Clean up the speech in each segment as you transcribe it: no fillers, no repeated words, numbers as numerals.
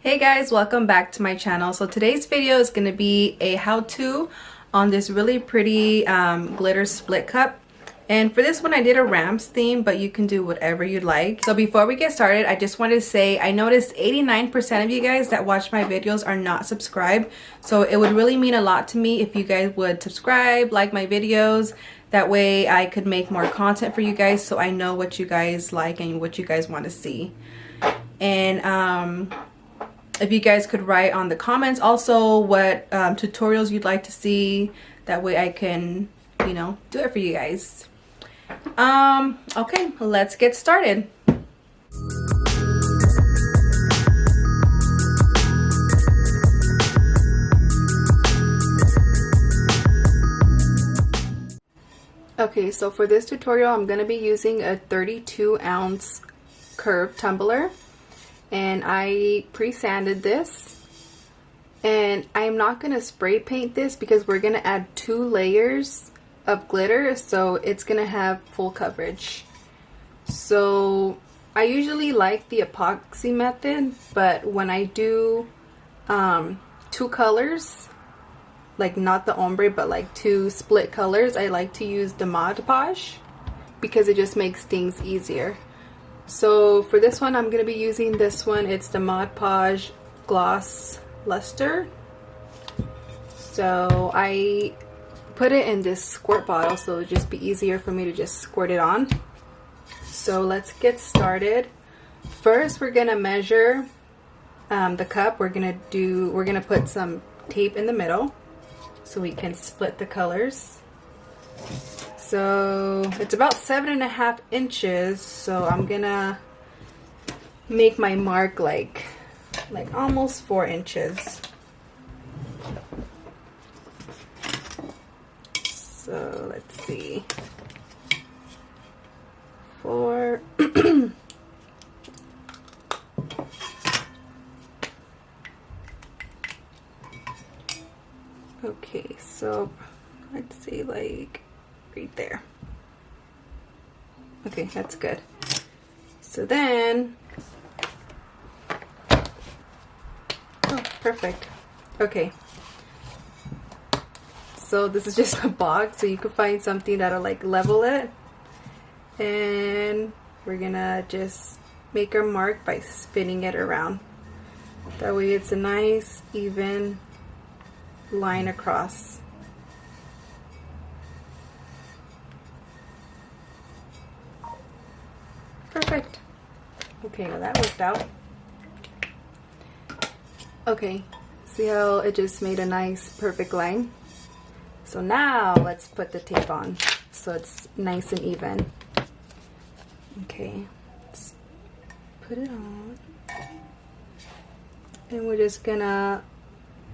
Hey guys, welcome back to my channel. So today's video is going to be a how-to on this really pretty glitter split cup. And for this one I did a Rams theme, but you can do whatever you like. So before we get started, I just wanted to say I noticed 89% of you guys that watch my videos are not subscribed. So it would really mean a lot to me if you guys would subscribe, like my videos. That way I could make more content for you guys so I know what you guys like and what you guys want to see. And if you guys could write on the comments also what tutorials you'd like to see, that way I can, you know, do it for you guys. Okay, let's get started. Okay, so for this tutorial I'm going to be using a 32-ounce curved tumbler. And I pre-sanded this, and I'm not going to spray paint this because we're going to add 2 layers of glitter, so it's going to have full coverage. So I usually like the epoxy method, but when I do 2 colors, like not the ombre but like 2 split colors, I like to use the Mod Podge because it just makes things easier. So for this one I'm going to be using this one. It's the Mod Podge Gloss Luster. So I put it in this squirt bottle so it'll just be easier for me to just squirt it on. So let's get started. First we're going to measure the cup. We're going to put some tape in the middle so we can split the colors. So it's about 7.5 inches, so I'm gonna make my mark like almost 4 inches. So let's see, 4. Okay, so let's see, like right there. Okay, that's good. So then, oh, perfect. Okay. So this is just a box, so you can find something that'll like level it. And we're gonna just make our mark by spinning it around. That way it's a nice, even line across. Perfect. Okay, well that worked out. Okay, see how it just made a nice perfect line? So now let's put the tape on so it's nice and even. Okay, let's put it on. And we're just gonna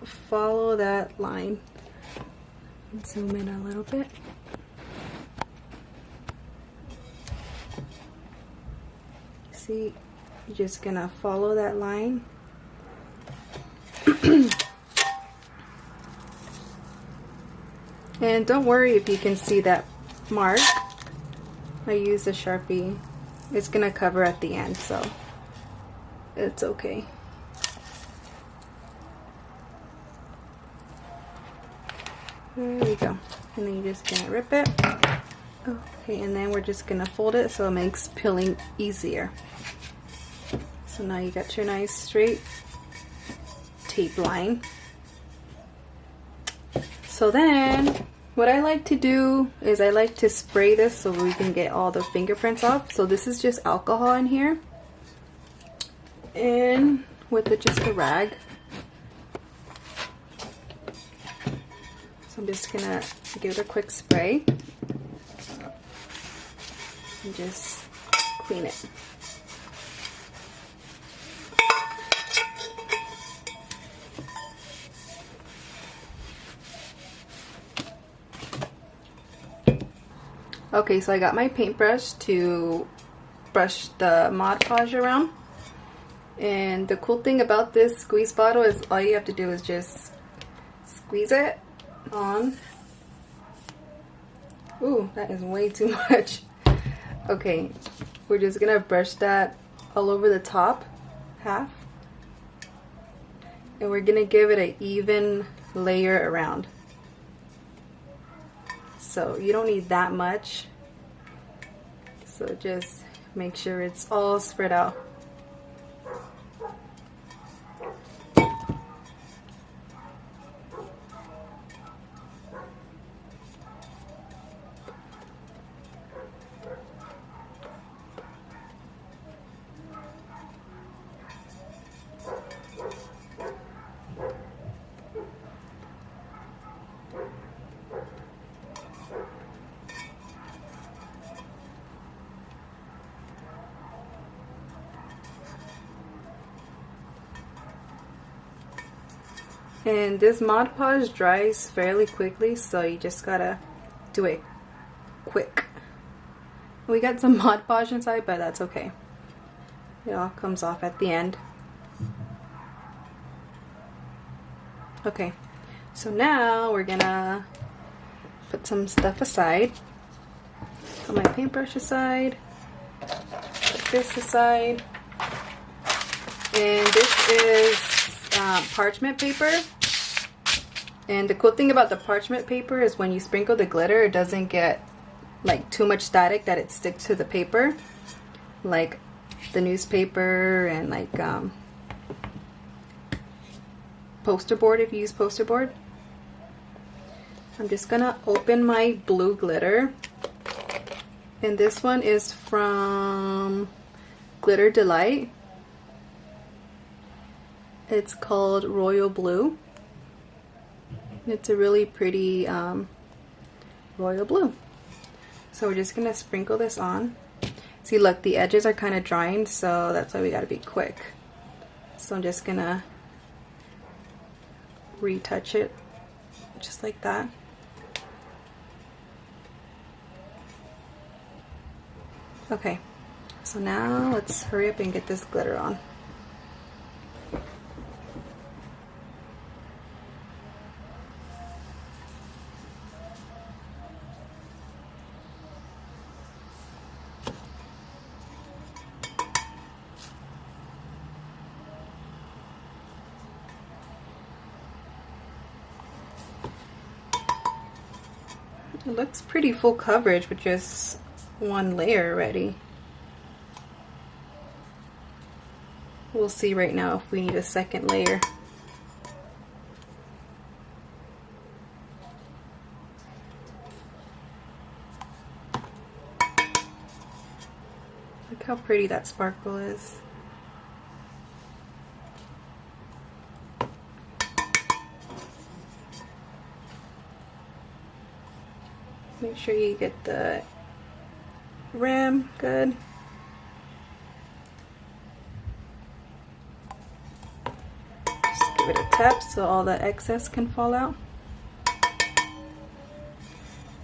follow that line. Zoom in a little bit. See, you're just gonna follow that line. And don't worry if you can see that mark. I use a Sharpie. It's gonna cover at the end, so it's okay. There we go. And then you're just gonna rip it. Okay, and then we're just gonna fold it so it makes peeling easier. So now you got your nice straight tape line. So then what I like to do is I like to spray this so we can get all the fingerprints off. So this is just alcohol in here, and with just a rag. So I'm just gonna give it a quick spray and just clean it. Okay, so I got my paintbrush to brush the Mod Podge around. And the cool thing about this squeeze bottle is all you have to do is just squeeze it on. Ooh, that is way too much. Okay, we're just gonna brush that all over the top half. and we're gonna give it an even layer around. So you don't need that much. So just make sure it's all spread out. And this Mod Podge dries fairly quickly, so you just gotta do it quick. We got some Mod Podge inside, but that's okay. It all comes off at the end. Okay, so now we're gonna put some stuff aside. Put my paintbrush aside. Put this aside. And this is parchment paper. And the cool thing about the parchment paper is when you sprinkle the glitter, it doesn't get like too much static that it sticks to the paper, like the newspaper and like poster board, if you use poster board. I'm just gonna open my blue glitter, and this one is from Glitter Delight. It's called Royal Blue. It's a really pretty royal blue. So we're just gonna sprinkle this on. See, look, the edges are kind of drying, so that's why we gotta be quick. So I'm just gonna retouch it just like that. Okay, so now let's hurry up and get this glitter on. It looks pretty full coverage with just one layer already. We'll see right now if we need a second layer. Look how pretty that sparkle is. Make sure you get the rim good. Just give it a tap so all the excess can fall out.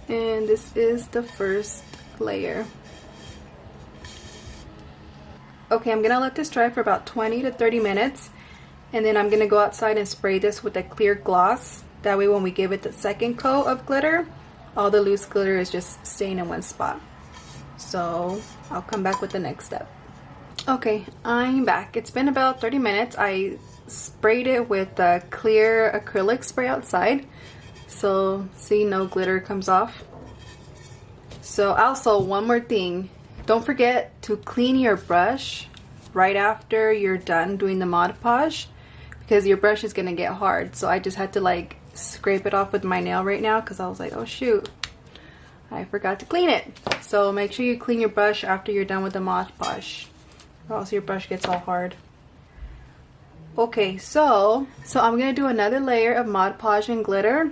And this is the first layer. Okay, I'm gonna let this dry for about 20 to 30 minutes, and then I'm gonna go outside and spray this with a clear gloss. That way when we give it the second coat of glitter, all the loose glitter is just staying in one spot. So I'll come back with the next step. Okay, I'm back. It's been about 30 minutes. I sprayed it with a clear acrylic spray outside. So see, no glitter comes off. So also, one more thing. Don't forget to clean your brush right after you're done doing the Mod Podge, because your brush is gonna get hard. So I just had to like scrape it off with my nail right now because I was like, oh shoot, I forgot to clean it. So make sure you clean your brush after you're done with the Mod Podge, or else your brush gets all hard. Okay, so I'm gonna do another layer of Mod Podge and glitter,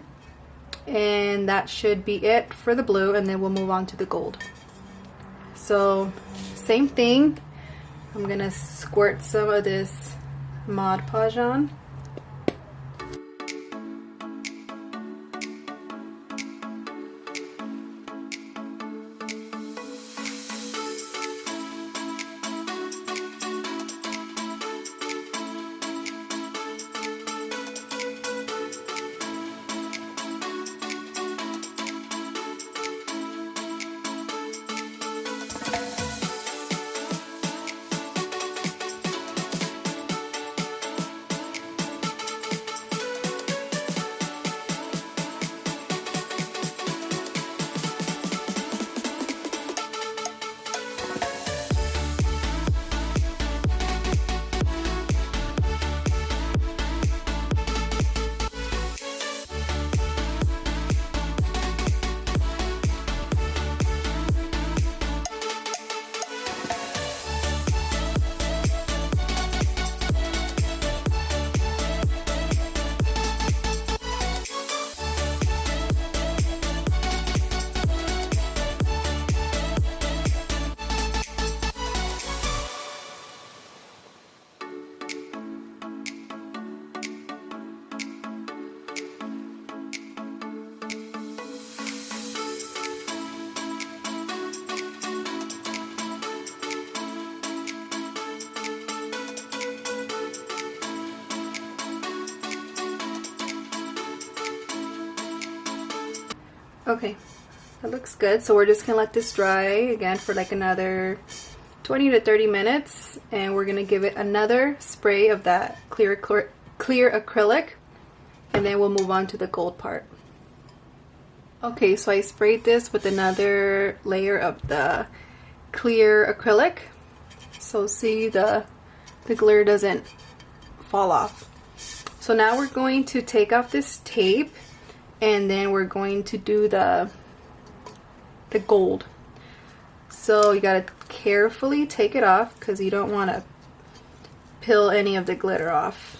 and that should be it for the blue, and then we'll move on to the gold. So same thing, I'm gonna squirt some of this Mod Podge on. Okay, that looks good. So we're just gonna let this dry again for like another 20 to 30 minutes, and we're gonna give it another spray of that clear acrylic, and then we'll move on to the gold part. Okay, so I sprayed this with another layer of the clear acrylic. So see, the glitter doesn't fall off. So now we're going to take off this tape, and then we're going to do the gold. So you gotta carefully take it off because you don't want to peel any of the glitter off.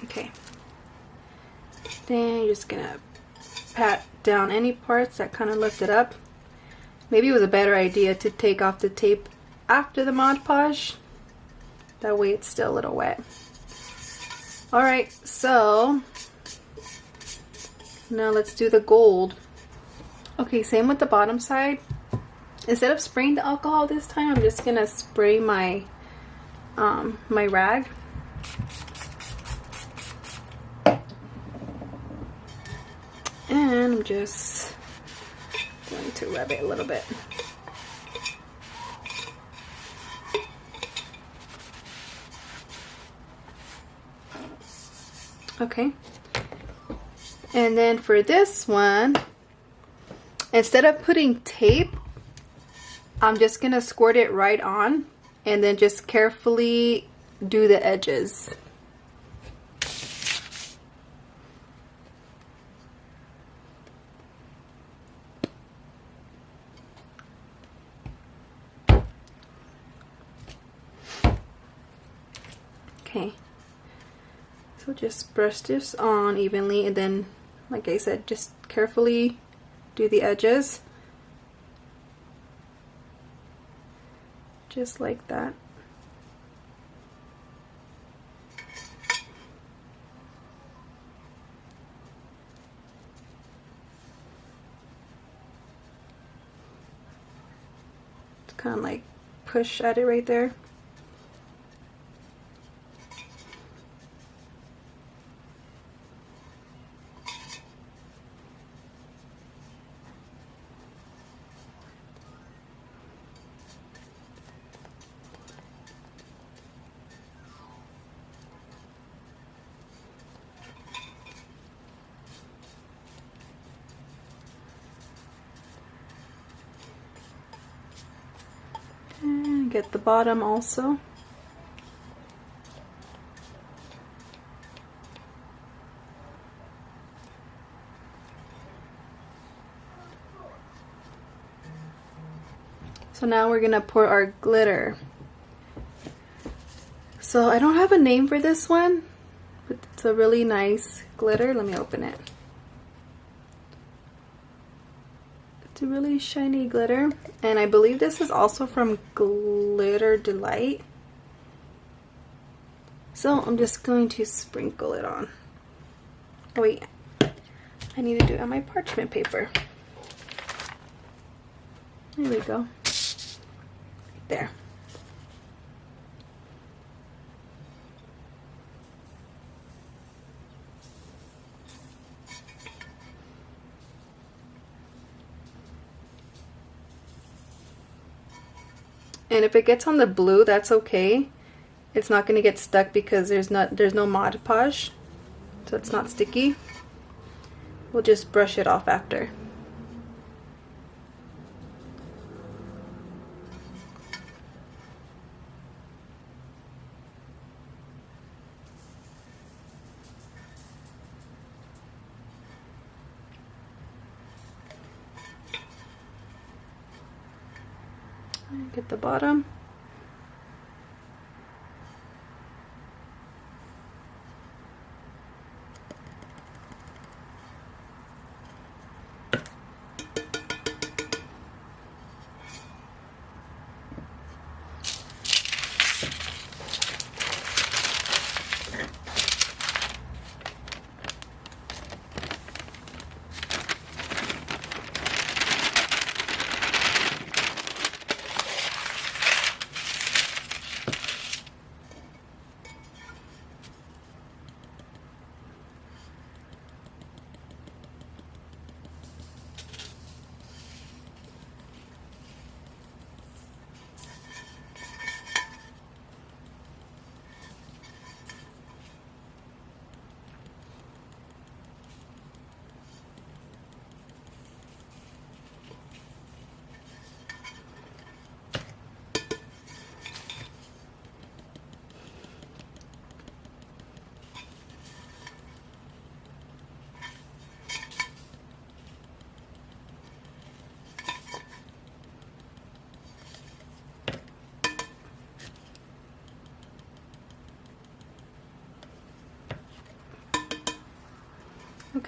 Okay, then you're just gonna pat down any parts that kind of lifted up. Maybe it was a better idea to take off the tape after the Mod Podge. That way it's still a little wet. Alright, so now let's do the gold. Okay, same with the bottom side. Instead of spraying the alcohol this time, I'm just gonna spray my my rag. And I'm just going to rub it a little bit. Okay. And then for this one, instead of putting tape, I'm just gonna squirt it right on and then just carefully do the edges. Okay, so just brush this on evenly, and then, like I said, just carefully do the edges. Just like that. Just kind of like push at it right there. And get the bottom also. So now we're gonna pour our glitter. So I don't have a name for this one, but it's a really nice glitter. Let me open it. It's a really shiny glitter, and I believe this is also from Glitter Delight. So I'm just going to sprinkle it on. Oh wait, I need to do it on my parchment paper. There we go. There. And if it gets on the blue, that's okay. It's not going to get stuck because there's no Mod Podge, so it's not sticky. We'll just brush it off after. Get the bottom.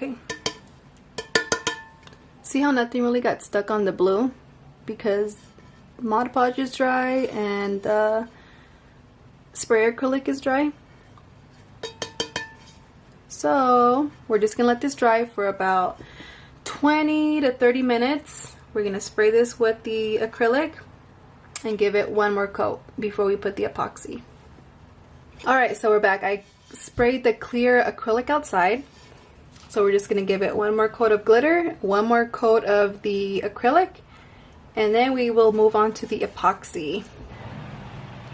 Okay. See how nothing really got stuck on the blue? Because Mod Podge is dry and spray acrylic is dry. So we're just gonna let this dry for about 20 to 30 minutes. We're gonna spray this with the acrylic and give it one more coat before we put the epoxy. Alright, so we're back. I sprayed the clear acrylic outside. So we're just gonna give it one more coat of glitter, one more coat of the acrylic, and then we will move on to the epoxy.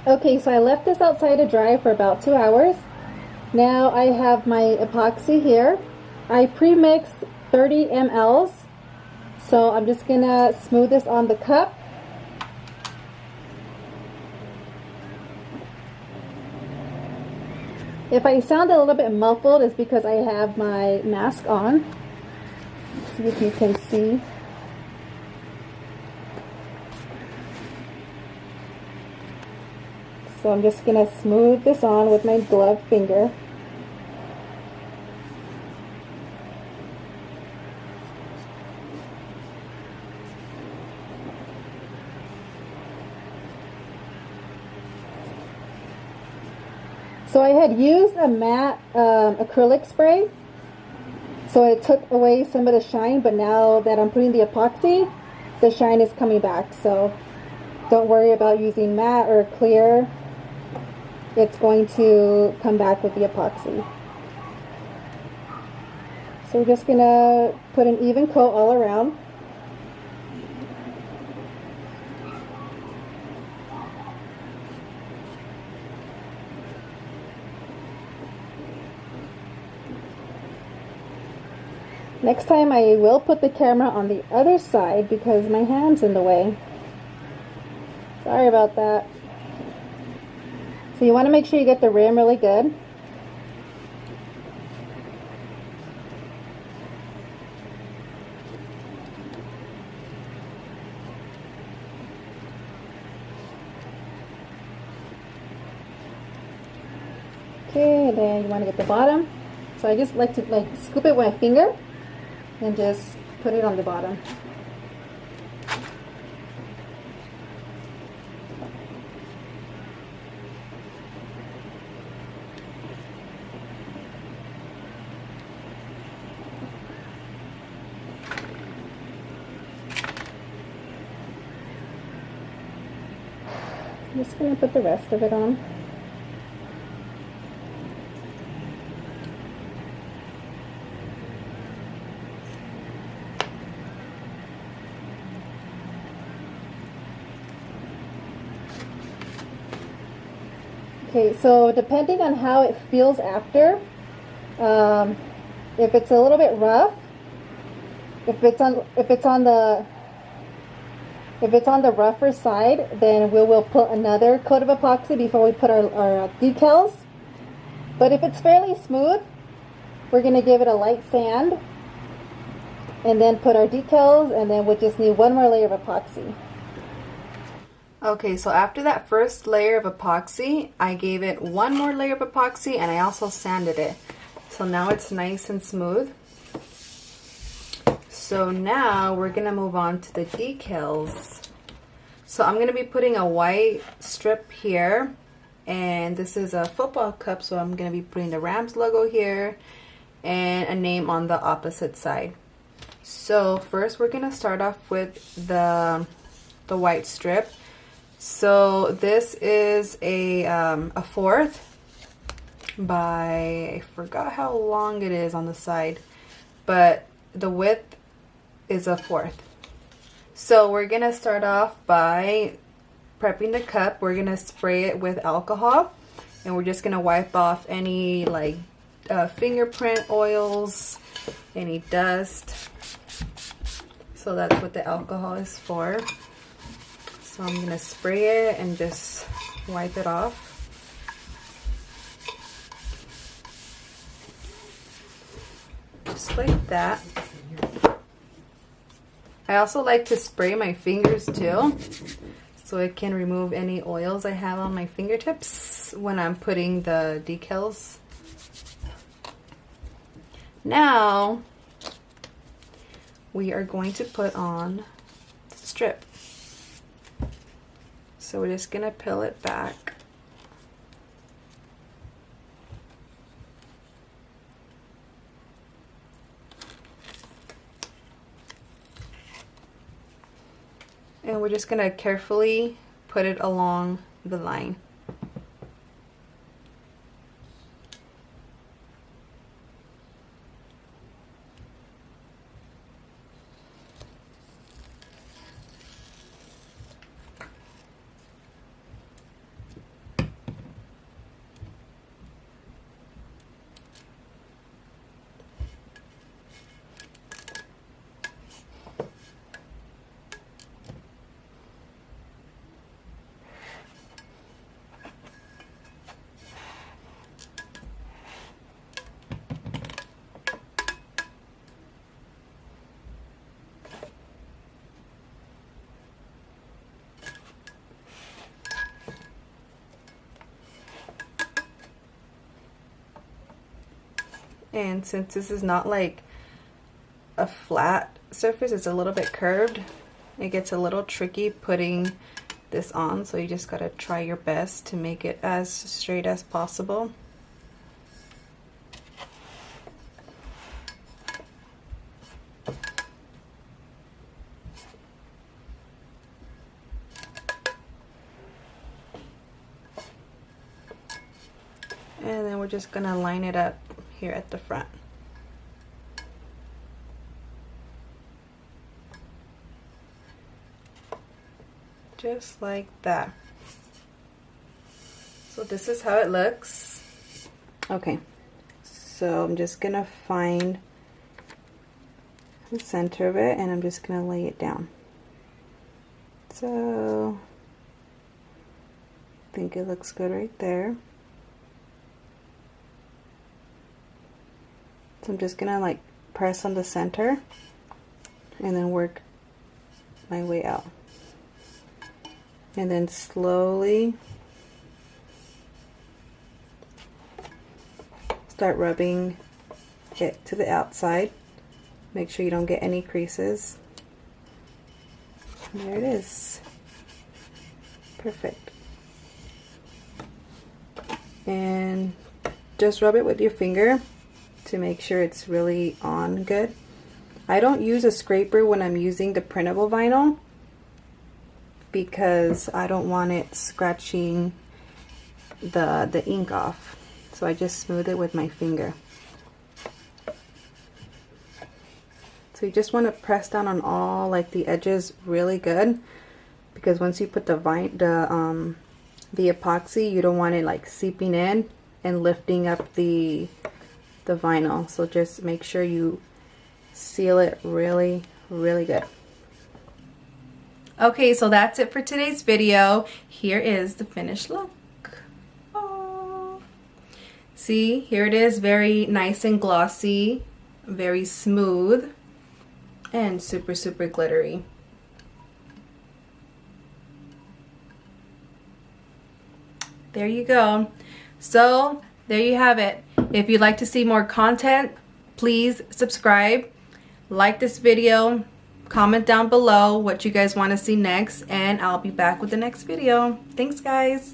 Okay, so I left this outside to dry for about 2 hours. Now I have my epoxy here. I pre-mixed 30 mLs. So I'm just gonna smooth this on the cup. If I sound a little bit muffled, it's because I have my mask on. Let's see if you can see. So I'm just going to smooth this on with my gloved finger. So I had used a matte acrylic spray, so it took away some of the shine, but now that I'm putting the epoxy, the shine is coming back. So don't worry about using matte or clear. It's going to come back with the epoxy. So we're just going to put an even coat all around. Next time I will put the camera on the other side because my hand's in the way. Sorry about that. So you want to make sure you get the rim really good. Okay, and then you want to get the bottom. So I just like to scoop it with my finger and just put it on the bottom. I'm just going to put the rest of it on. Okay, so depending on how it feels after, if it's a little bit rough, if it's on the rougher side, then we will put another coat of epoxy before we put our decals. But if it's fairly smooth, we're going to give it a light sand and then put our decals, and then we'll just need one more layer of epoxy. Okay, so after that first layer of epoxy, I gave it one more layer of epoxy and I also sanded it. So now it's nice and smooth. So now we're going to move on to the decals. So I'm going to be putting a white strip here, and this is a football cup, so I'm going to be putting the Rams logo here and a name on the opposite side. So first we're going to start off with the white strip. So this is a 1/4 by, I forgot how long it is on the side, but the width is a 1/4. So we're gonna start off by prepping the cup. We're gonna spray it with alcohol, and we're just gonna wipe off any like fingerprint oils, any dust. So that's what the alcohol is for. So I'm gonna spray it and just wipe it off. Just like that. I also like to spray my fingers too, so it can remove any oils I have on my fingertips when I'm putting the decals. Now we are going to put on the strip. So we're just gonna peel it back. And we're just gonna carefully put it along the line. And since this is not like a flat surface, it's a little bit curved, it gets a little tricky putting this on, so you just gotta try your best to make it as straight as possible. And then we're just gonna line it up here at the front. Just like that. So this is how it looks. Okay, so I'm just gonna find the center of it and I'm just gonna lay it down. So I think it looks good right there. So I'm just gonna like press on the center and then work my way out. And then slowly start rubbing it to the outside. Make sure you don't get any creases. And there it is. Perfect. And just rub it with your finger to make sure it's really on good. I don't use a scraper when I'm using the printable vinyl because I don't want it scratching the ink off. So I just smooth it with my finger. So you just want to press down on all like the edges really good, because once you put the epoxy, you don't want it like seeping in and lifting up the vinyl. So just make sure you seal it really, really good. Okay, so that's it for today's video. Here is the finished look. Oh. See, here it is, very nice and glossy, very smooth, and super, super glittery. There you go. So there you have it. If you'd like to see more content, please subscribe, like this video, comment down below what you guys want to see next, and I'll be back with the next video. Thanks, guys.